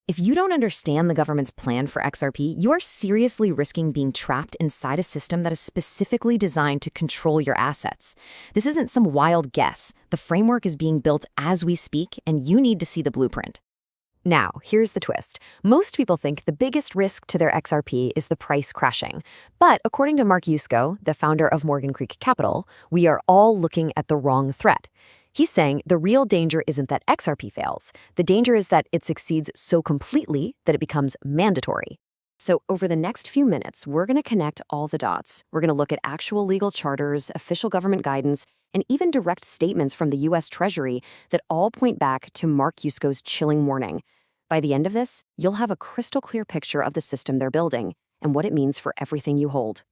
If you don't understand the government's plan for XRP, you are seriously risking being trapped inside a system that is specifically designed to control your assets. This isn't some wild guess. The framework is being built as we speak, and you need to see the blueprint. Now, here's the twist. Most people think the biggest risk to their XRP is the price crashing. But according to Mark Yusko, the founder of Morgan Creek Capital, we are all looking at the wrong threat. He's saying the real danger isn't that XRP fails. The danger is that it succeeds so completely that it becomes mandatory. So over the next few minutes, we're going to connect all the dots. We're going to look at actual legal charters, official government guidance, and even direct statements from the U.S. Treasury that all point back to Mark Yusko's chilling warning. By the end of this, you'll have a crystal clear picture of the system they're building and what it means for everything you hold.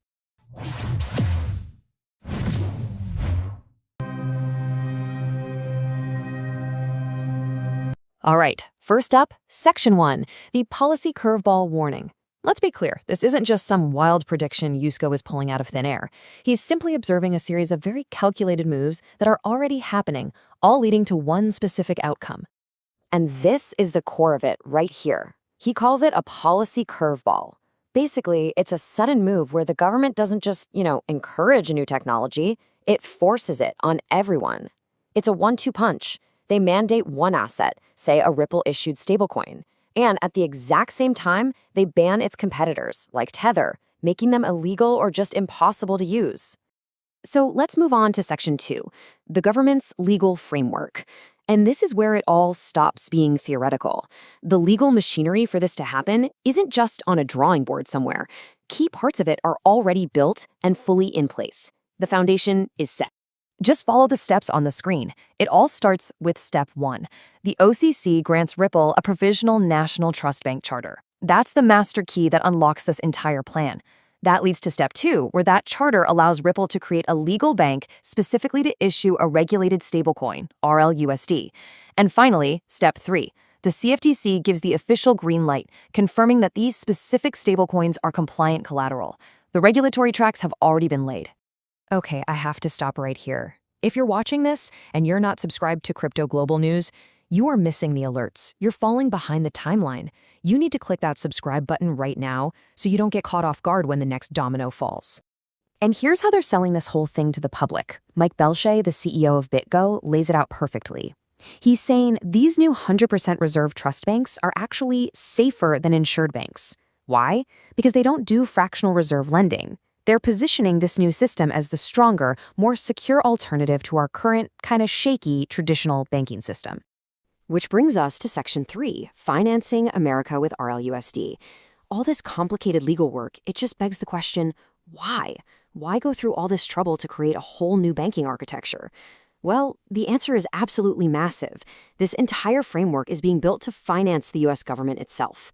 All right, first up, Section 1, the Policy Curveball Warning. Let's be clear, this isn't just some wild prediction Yusko is pulling out of thin air. He's simply observing a series of very calculated moves that are already happening, all leading to one specific outcome. And this is the core of it right here. He calls it a policy curveball. Basically, it's a sudden move where the government doesn't just, encourage a new technology, it forces it on everyone. It's a 1-2 punch. They mandate one asset, say a Ripple-issued stablecoin, and at the exact same time, they ban its competitors, like Tether, making them illegal or just impossible to use. So let's move on to Section 2, the government's legal framework. And this is where it all stops being theoretical. The legal machinery for this to happen isn't just on a drawing board somewhere. Key parts of it are already built and fully in place. The foundation is set. Just follow the steps on the screen. It all starts with Step 1. The OCC grants Ripple a provisional national trust bank charter. That's the master key that unlocks this entire plan. That leads to Step 2, where that charter allows Ripple to create a legal bank specifically to issue a regulated stablecoin, RLUSD. And finally, Step 3. The CFTC gives the official green light, confirming that these specific stablecoins are compliant collateral. The regulatory tracks have already been laid. Okay, I have to stop right here. If you're watching this and you're not subscribed to Crypto Global News, you are missing the alerts. You're falling behind the timeline. You need to click that subscribe button right now so you don't get caught off guard when the next domino falls. And here's how they're selling this whole thing to the public. Mike Belshe, the CEO of BitGo, lays it out perfectly. He's saying these new 100% reserve trust banks are actually safer than insured banks. Why? Because they don't do fractional reserve lending. They're positioning this new system as the stronger, more secure alternative to our current, kind of shaky, traditional banking system. Which brings us to Section 3, Financing America with RLUSD. All this complicated legal work, it just begs the question, why? Why go through all this trouble to create a whole new banking architecture? Well, the answer is absolutely massive. This entire framework is being built to finance the U.S. government itself.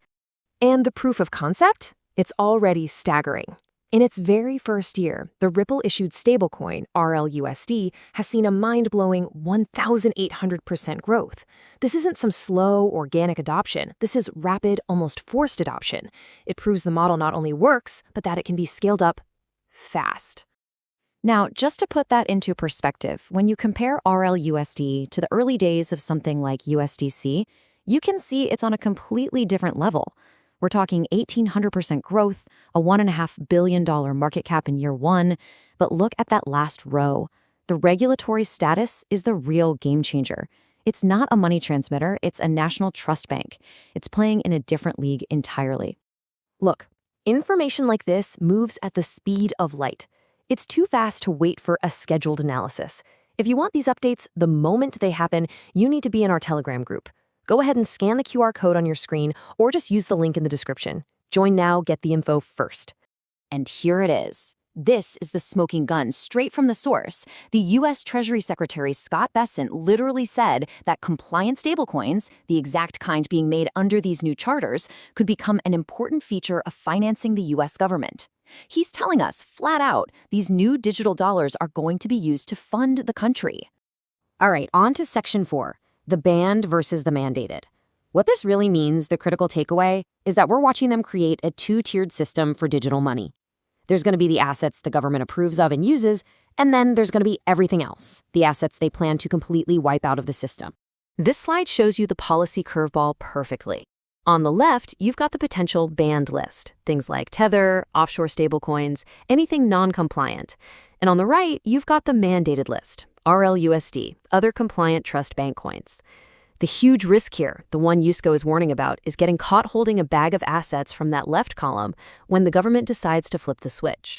And the proof of concept? It's already staggering. In its very first year, the Ripple-issued stablecoin, RLUSD, has seen a mind-blowing 1,800% growth. This isn't some slow, organic adoption. This is rapid, almost forced adoption. It proves the model not only works, but that it can be scaled up fast. Now, just to put that into perspective, when you compare RLUSD to the early days of something like USDC, you can see it's on a completely different level. We're talking 1,800% growth, a $1.5 billion market cap in year one. But look at that last row. The regulatory status is the real game changer. It's not a money transmitter, it's a national trust bank. It's playing in a different league entirely. Look, information like this moves at the speed of light. It's too fast to wait for a scheduled analysis. If you want these updates the moment they happen, you need to be in our Telegram group. Go ahead and scan the QR code on your screen or just use the link in the description. Join now, get the info first. And here it is. This is the smoking gun straight from the source. The U.S. Treasury Secretary Scott Bessent literally said that compliant stablecoins, the exact kind being made under these new charters, could become an important feature of financing the U.S. government. He's telling us flat out these new digital dollars are going to be used to fund the country. All right, on to Section 4. The banned versus the mandated. What this really means, the critical takeaway, is that we're watching them create a two-tiered system for digital money. There's going to be the assets the government approves of and uses, and then there's going to be everything else, the assets they plan to completely wipe out of the system. This slide shows you the policy curveball perfectly. On the left, you've got the potential banned list, things like Tether, offshore stablecoins, anything non-compliant. And on the right, you've got the mandated list, RLUSD, other compliant trust bank coins. The huge risk here, the one Yusko is warning about, is getting caught holding a bag of assets from that left column when the government decides to flip the switch.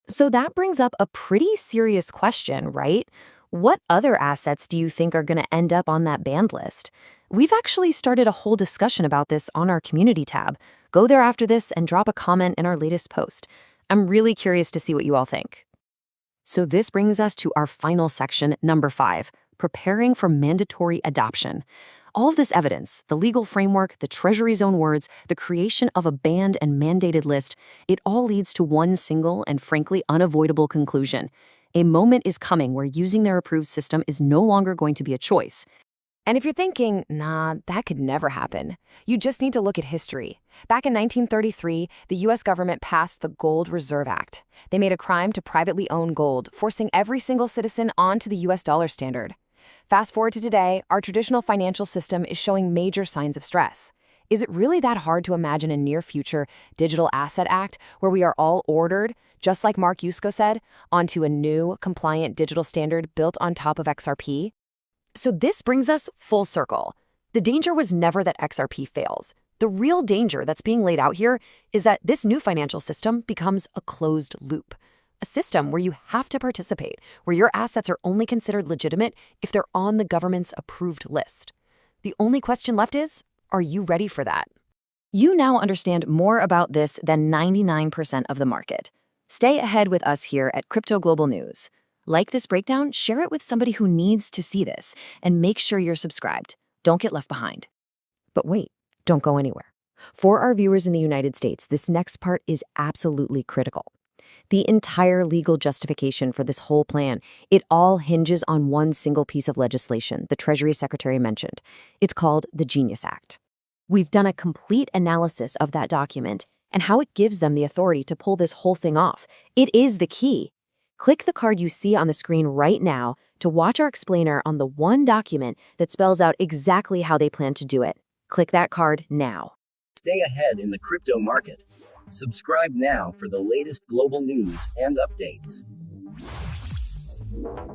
So that brings up a pretty serious question, right? What other assets do you think are going to end up on that banned list? We've actually started a whole discussion about this on our community tab. Go there after this and drop a comment in our latest post. I'm really curious to see what you all think. So this brings us to our final section, number 5, preparing for mandatory adoption. All of this evidence, the legal framework, the Treasury's own words, the creation of a banned and mandated list, it all leads to one single and frankly unavoidable conclusion. A moment is coming where using their approved system is no longer going to be a choice. And if you're thinking, nah, that could never happen, you just need to look at history. Back in 1933, the U.S. government passed the Gold Reserve Act. They made a crime to privately own gold, forcing every single citizen onto the U.S. dollar standard. Fast forward to today, our traditional financial system is showing major signs of stress. Is it really that hard to imagine a near-future Digital Asset Act where we are all ordered, just like Mark Yusko said, onto a new, compliant digital standard built on top of XRP? So this brings us full circle. The danger was never that XRP fails. The real danger that's being laid out here is that this new financial system becomes a closed loop. A system where you have to participate, where your assets are only considered legitimate if they're on the government's approved list. The only question left is, are you ready for that? You now understand more about this than 99% of the market. Stay ahead with us here at Crypto Global News. Like this breakdown, share it with somebody who needs to see this, and make sure you're subscribed. Don't get left behind. But wait, don't go anywhere. For our viewers in the United States, this next part is absolutely critical. The entire legal justification for this whole plan, it all hinges on one single piece of legislation the Treasury Secretary mentioned. It's called the Genius Act. We've done a complete analysis of that document and how it gives them the authority to pull this whole thing off. It is the key. Click the card you see on the screen right now to watch our explainer on the one document that spells out exactly how they plan to do it. Click that card now. Stay ahead in the crypto market. Subscribe now for the latest global news and updates.